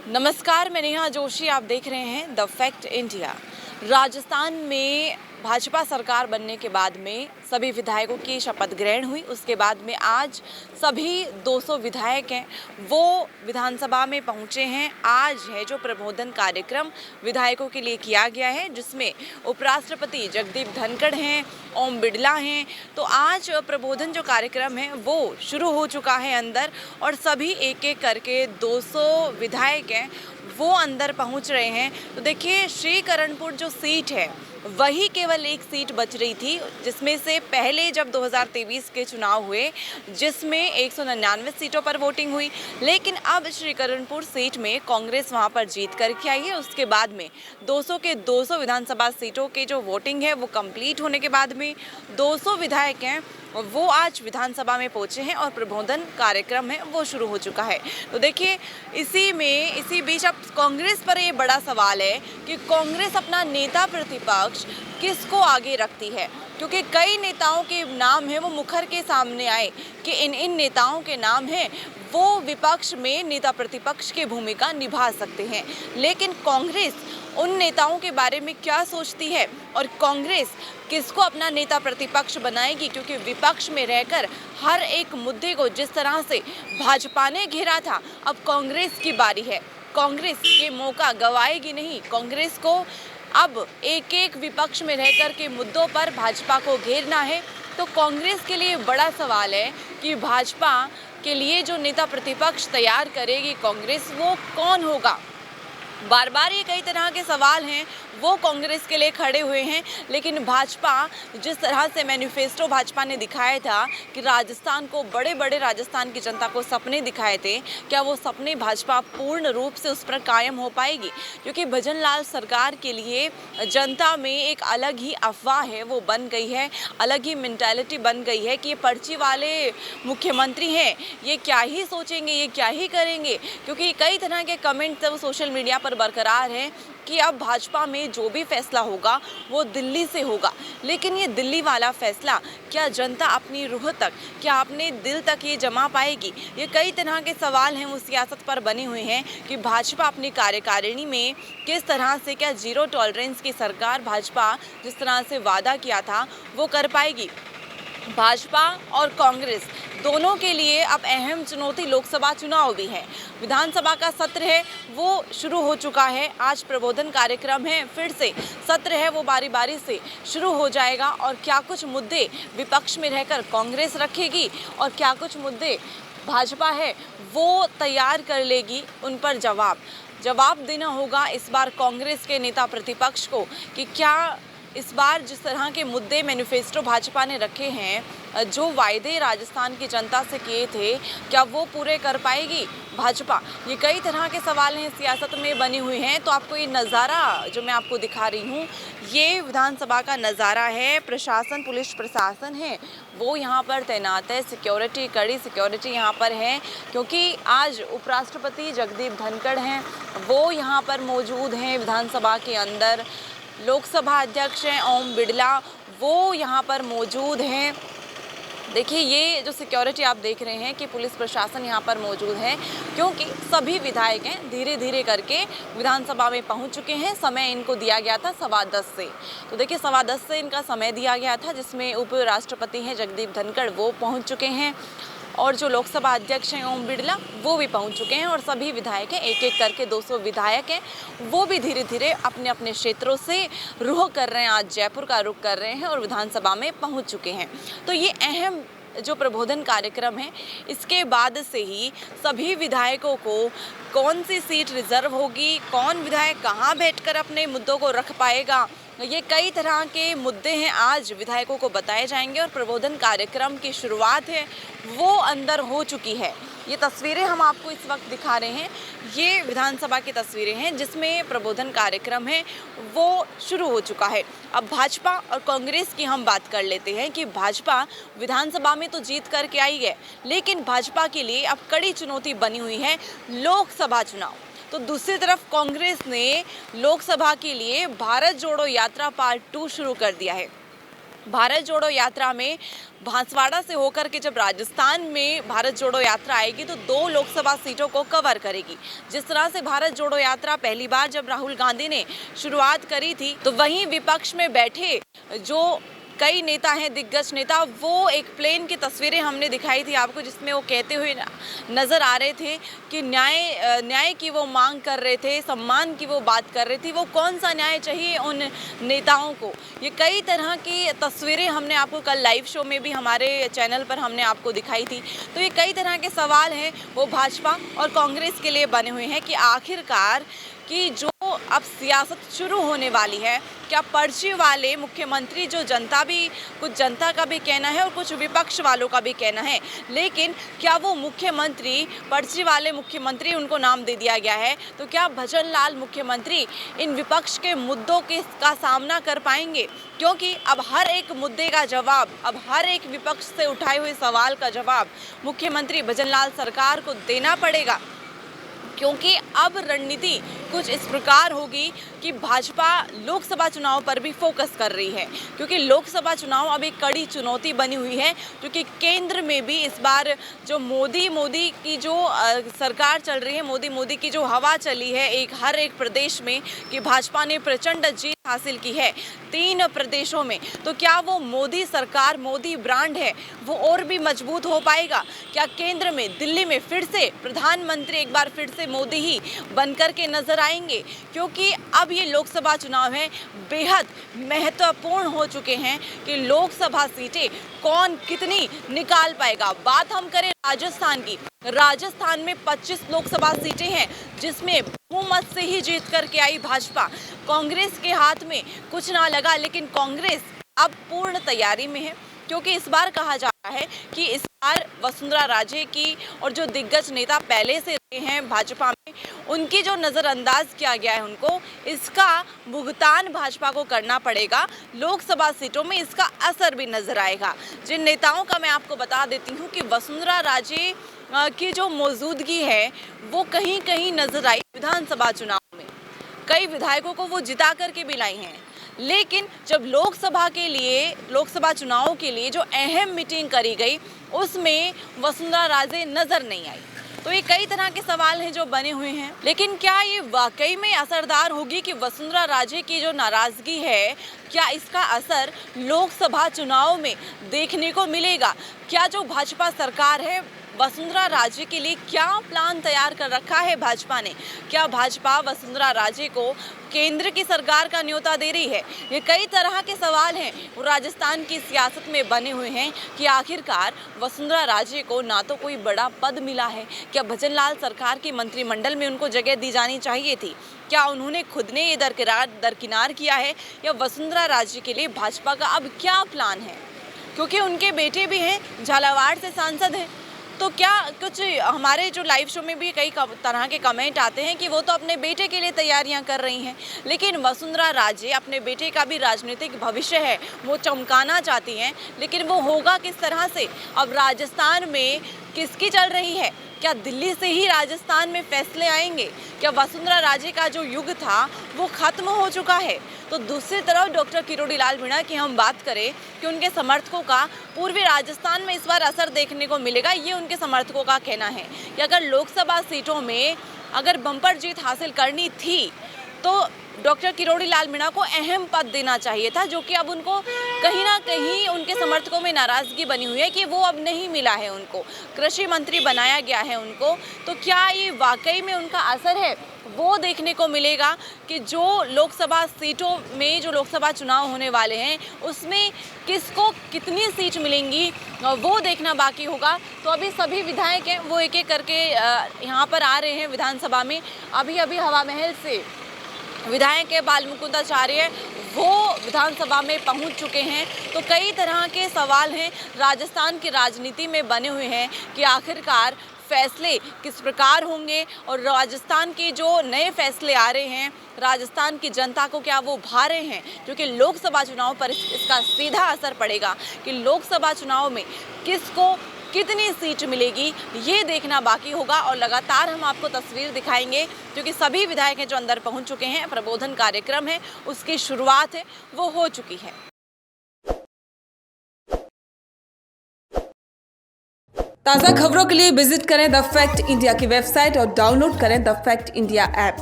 नमस्कार, मैं नेहा जोशी। आप देख रहे हैं द फैक्ट इंडिया। राजस्थान में भाजपा सरकार बनने के बाद में सभी विधायकों की शपथ ग्रहण हुई। उसके बाद में आज सभी 200 विधायक हैं वो विधानसभा में पहुंचे हैं। आज है जो प्रबोधन कार्यक्रम विधायकों के लिए किया गया है, जिसमें उपराष्ट्रपति जगदीप धनखड़ हैं, ओम बिड़ला हैं। तो आज प्रबोधन जो कार्यक्रम है वो शुरू हो चुका है अंदर, और सभी एक एक करके 200 विधायक हैं वो अंदर पहुंच रहे हैं। तो देखिए, श्रीकरणपुर जो सीट है वही केवल एक सीट बच रही थी, जिसमें से पहले जब 2023 के चुनाव हुए जिसमें 199 सीटों पर वोटिंग हुई, लेकिन अब श्रीकरणपुर सीट में कांग्रेस वहां पर जीत करके आई है। उसके बाद में 200 के 200 विधानसभा सीटों के जो वोटिंग है वो कंप्लीट होने के बाद में 200 विधायक हैं वो आज विधानसभा में पहुंचे हैं और प्रबोधन कार्यक्रम है वो शुरू हो चुका है। तो देखिए, इसी बीच अब कांग्रेस पर ये बड़ा सवाल है कि कांग्रेस अपना नेता प्रतिपक्ष किसको आगे रखती है, क्योंकि कई नेताओं के नाम है वो मुखर के सामने आए कि इन नेताओं के नाम हैं वो विपक्ष में नेता प्रतिपक्ष की भूमिका निभा सकते हैं। लेकिन कांग्रेस उन नेताओं के बारे में क्या सोचती है और कांग्रेस किसको अपना नेता प्रतिपक्ष बनाएगी, क्योंकि विपक्ष में रहकर हर एक मुद्दे को जिस तरह से भाजपा ने घेरा था, अब कांग्रेस की बारी है। कांग्रेस ये मौका गंवाएगी नहीं। कांग्रेस को अब एक एक विपक्ष में रहकर के मुद्दों पर भाजपा को घेरना है। तो कांग्रेस के लिए बड़ा सवाल है कि भाजपा के लिए जो नेता प्रतिपक्ष तैयार करेगी कांग्रेस, वो कौन होगा। बार बार ये कई तरह के सवाल हैं वो कांग्रेस के लिए खड़े हुए हैं, लेकिन भाजपा जिस तरह से मैनिफेस्टो भाजपा ने दिखाया था कि राजस्थान को बड़े राजस्थान की जनता को सपने दिखाए थे, क्या वो सपने भाजपा पूर्ण रूप से उस पर कायम हो पाएगी। क्योंकि भजन लाल सरकार के लिए जनता में एक अलग ही अफवाह है वो बन गई है, अलग ही मेंटालिटी बन गई है कि ये पर्ची वाले मुख्यमंत्री हैं, ये क्या ही सोचेंगे, ये क्या ही करेंगे। क्योंकि कई तरह के कमेंट सब सोशल मीडिया पर बरकरार हैं कि अब भाजपा में जो भी फैसला होगा वो दिल्ली से होगा। लेकिन ये दिल्ली वाला फैसला क्या जनता अपनी रूह तक, क्या अपने दिल तक ये जमा पाएगी। ये कई तरह के सवाल हैं वो सियासत पर बने हुए हैं कि भाजपा अपनी कार्यकारिणी में किस तरह से, क्या जीरो टॉलरेंस की सरकार भाजपा जिस तरह से वादा किया था वो कर पाएगी। भाजपा और कांग्रेस दोनों के लिए अब अहम चुनौती लोकसभा चुनाव भी है। विधानसभा का सत्र है वो शुरू हो चुका है। आज प्रबोधन कार्यक्रम है, फिर से सत्र है वो बारी बारी से शुरू हो जाएगा। और क्या कुछ मुद्दे विपक्ष में रहकर कांग्रेस रखेगी और क्या कुछ मुद्दे भाजपा है वो तैयार कर लेगी, उन पर जवाब देना होगा इस बार कांग्रेस के नेता प्रतिपक्ष को कि क्या इस बार जिस तरह के मुद्दे मैनिफेस्टो भाजपा ने रखे हैं, जो वायदे राजस्थान की जनता से किए थे, क्या वो पूरे कर पाएगी भाजपा। ये कई तरह के सवाल हैं सियासत में बने हुए हैं। तो आपको ये नज़ारा जो मैं आपको दिखा रही हूँ ये विधानसभा का नज़ारा है। प्रशासन, पुलिस प्रशासन है वो यहाँ पर तैनात है। सिक्योरिटी, कड़ी सिक्योरिटी यहाँ पर है, क्योंकि आज उपराष्ट्रपति जगदीप धनखड़ हैं वो यहाँ पर मौजूद हैं विधानसभा के अंदर। लोकसभा अध्यक्ष हैं ओम बिड़ला वो यहाँ पर मौजूद हैं। देखिए, ये जो सिक्योरिटी आप देख रहे हैं कि पुलिस प्रशासन यहाँ पर मौजूद है, क्योंकि सभी विधायक हैं धीरे धीरे करके विधानसभा में पहुँच चुके हैं। समय इनको दिया गया था 10:15 से। तो देखिए, 10:15 से इनका समय दिया गया था, जिसमें उपराष्ट्रपति हैं जगदीप धनखड़ वो पहुँच चुके हैं और जो लोकसभा अध्यक्ष हैं ओम बिड़ला वो भी पहुंच चुके हैं। और सभी विधायक हैं, एक एक करके 200 विधायक हैं वो भी धीरे धीरे अपने अपने क्षेत्रों से रुख कर रहे हैं, आज जयपुर का रुख कर रहे हैं और विधानसभा में पहुंच चुके हैं। तो ये अहम जो प्रबोधन कार्यक्रम है, इसके बाद से ही सभी विधायकों को कौन सी सीट रिजर्व होगी, कौन विधायक कहाँ बैठकर अपने मुद्दों को रख पाएगा, ये कई तरह के मुद्दे हैं आज विधायकों को बताए जाएंगे। और प्रबोधन कार्यक्रम की शुरुआत है वो अंदर हो चुकी है। ये तस्वीरें हम आपको इस वक्त दिखा रहे हैं, ये विधानसभा की तस्वीरें हैं जिसमें प्रबोधन कार्यक्रम है वो शुरू हो चुका है। अब भाजपा और कांग्रेस की हम बात कर लेते हैं कि भाजपा विधानसभा में तो जीत करके आई है, लेकिन भाजपा के लिए अब कड़ी चुनौती बनी हुई है लोकसभा चुनाव। तो दूसरी तरफ कांग्रेस ने लोकसभा के लिए भारत जोड़ो यात्रा पार्ट 2 शुरू कर दिया है। भारत जोड़ो यात्रा में बांसवाड़ा से होकर के जब राजस्थान में भारत जोड़ो यात्रा आएगी तो 2 लोकसभा सीटों को कवर करेगी। जिस तरह से भारत जोड़ो यात्रा पहली बार जब राहुल गांधी ने शुरुआत करी थी तो वहीं विपक्ष में बैठे जो कई नेता हैं, दिग्गज नेता, वो एक प्लेन की तस्वीरें हमने दिखाई थी आपको, जिसमें वो कहते हुए नजर आ रहे थे कि न्याय की वो मांग कर रहे थे, सम्मान की वो बात कर रही थी। वो कौन सा न्याय चाहिए उन नेताओं को, ये कई तरह की तस्वीरें हमने आपको कल लाइव शो में भी हमारे चैनल पर हमने आपको दिखाई थी। तो ये कई तरह के सवाल हैं वो भाजपा और कांग्रेस के लिए बने हुए हैं कि आखिरकार कि जो अब सियासत शुरू होने वाली है, क्या पर्ची वाले मुख्यमंत्री, जो कुछ जनता का भी कहना है और कुछ विपक्ष वालों का भी कहना है, लेकिन क्या वो मुख्यमंत्री, पर्ची वाले मुख्यमंत्री उनको नाम दे दिया गया है, तो क्या भजन लाल मुख्यमंत्री इन विपक्ष के मुद्दों का सामना कर पाएंगे? क्योंकि अब हर एक मुद्दे का जवाब, अब हर एक विपक्ष से उठाए हुए सवाल का जवाब मुख्यमंत्री भजन लाल सरकार को देना पड़ेगा। क्योंकि अब रणनीति कुछ इस प्रकार होगी कि भाजपा लोकसभा चुनाव पर भी फोकस कर रही है, क्योंकि लोकसभा चुनाव अब एक कड़ी चुनौती बनी हुई है, क्योंकि केंद्र में भी इस बार जो मोदी की जो सरकार चल रही है, मोदी की जो हवा चली है हर एक प्रदेश में कि भाजपा ने प्रचंड जीत हासिल की है 3 प्रदेशों में, तो क्या वो मोदी सरकार, मोदी ब्रांड है, वो और भी मजबूत हो पाएगा? क्या केंद्र में, दिल्ली में फिर से प्रधानमंत्री एक बार फिर से मोदी ही बनकर के नजर आएंगे? क्योंकि अब ये लोकसभा चुनाव है, बेहद महत्वपूर्ण हो चुके हैं कि लोकसभा सीटें कौन कितनी निकाल पाएगा। बात हम करें राजस्थान की, राजस्थान में 25 लोकसभा सीटें हैं, जिसमें बहुमत से ही जीत करके आई भाजपा। कांग्रेस के हाथ में कुछ ना लगा, लेकिन कांग्रेस अब पूर्ण तैयारी में है, क्योंकि इस बार कहा जा रहा है कि इस बार वसुंधरा राजे की और जो दिग्गज नेता पहले से रहे हैं भाजपा में, उनकी जो नज़रअंदाज किया गया है उनको, इसका भुगतान भाजपा को करना पड़ेगा। लोकसभा सीटों में इसका असर भी नजर आएगा। जिन नेताओं का मैं आपको बता देती हूँ कि वसुंधरा राजे की जो मौजूदगी है वो कहीं कहीं नजर आई विधानसभा चुनाव में, कई विधायकों को वो जिता करके भी लाई हैं, लेकिन जब लोकसभा चुनाव के लिए जो अहम मीटिंग करी गई उसमें वसुंधरा राजे नजर नहीं आई। तो ये कई तरह के सवाल हैं जो बने हुए हैं, लेकिन क्या ये वाकई में असरदार होगी कि वसुंधरा राजे की जो नाराजगी है, क्या इसका असर लोकसभा चुनाव में देखने को मिलेगा? क्या जो भाजपा सरकार है, वसुंधरा राजे के लिए क्या प्लान तैयार कर रखा है भाजपा ने? क्या भाजपा वसुंधरा राजे को केंद्र की सरकार का न्योता दे रही है? ये कई तरह के सवाल हैं वो राजस्थान की सियासत में बने हुए हैं कि आखिरकार वसुंधरा राजे को ना तो कोई बड़ा पद मिला है, क्या भजन लाल सरकार की मंत्रिमंडल में उनको जगह दी जानी चाहिए थी? क्या उन्होंने खुद ने ये दरकिनार किया है, या वसुंधरा राजे के लिए भाजपा का अब क्या प्लान है? क्योंकि उनके बेटे भी हैं, झालावाड़ से सांसद हैं, तो क्या कुछ हमारे जो लाइव शो में भी कई तरह के कमेंट आते हैं कि वो तो अपने बेटे के लिए तैयारियां कर रही हैं, लेकिन वसुंधरा राजे अपने बेटे का भी राजनीतिक भविष्य है, वो चमकाना चाहती हैं, लेकिन वो होगा किस तरह से? अब राजस्थान में किसकी चल रही है? क्या दिल्ली से ही राजस्थान में फैसले आएंगे? क्या वसुंधरा राजे का जो युग था वो खत्म हो चुका है? तो दूसरी तरफ डॉक्टर किरोड़ी लाल मीणा की हम बात करें कि उनके समर्थकों का पूर्वी राजस्थान में इस बार असर देखने को मिलेगा, ये उनके समर्थकों का कहना है कि अगर लोकसभा सीटों में अगर बम्पर जीत हासिल करनी थी तो डॉक्टर किरोड़ी लाल मीणा को अहम पद देना चाहिए था, जो कि अब उनको कहीं ना कहीं उनके समर्थकों में नाराजगी बनी हुई है कि वो अब नहीं मिला है, उनको कृषि मंत्री बनाया गया है उनको। तो क्या ये वाकई में उनका असर है? वो देखने को मिलेगा कि जो लोकसभा सीटों में जो लोकसभा चुनाव होने वाले हैं उसमें किसको कितनी सीट मिलेंगी, वो देखना बाकी होगा। तो अभी सभी विधायक हैं वो एक एक करके यहाँ पर आ रहे हैं विधानसभा में। अभी हवा महल से विधायक है बाल मुकुंदाचार्य, वो विधानसभा में पहुंच चुके हैं। तो कई तरह के सवाल हैं राजस्थान की राजनीति में बने हुए हैं कि आखिरकार फैसले किस प्रकार होंगे, और राजस्थान के जो नए फैसले आ रहे हैं राजस्थान की जनता को क्या वो भा रहे हैं? क्योंकि लोकसभा चुनाव पर इसका सीधा असर पड़ेगा कि लोकसभा चुनाव में किसको कितनी सीट मिलेगी, ये देखना बाकी होगा। और लगातार हम आपको तस्वीर दिखाएंगे, क्योंकि सभी विधायक हैं जो अंदर पहुंच चुके हैं। प्रबोधन कार्यक्रम है उसकी शुरुआत है वो हो चुकी है। ताज़ा खबरों के लिए विजिट करें द फैक्ट इंडिया की वेबसाइट और डाउनलोड करें द फैक्ट इंडिया ऐप।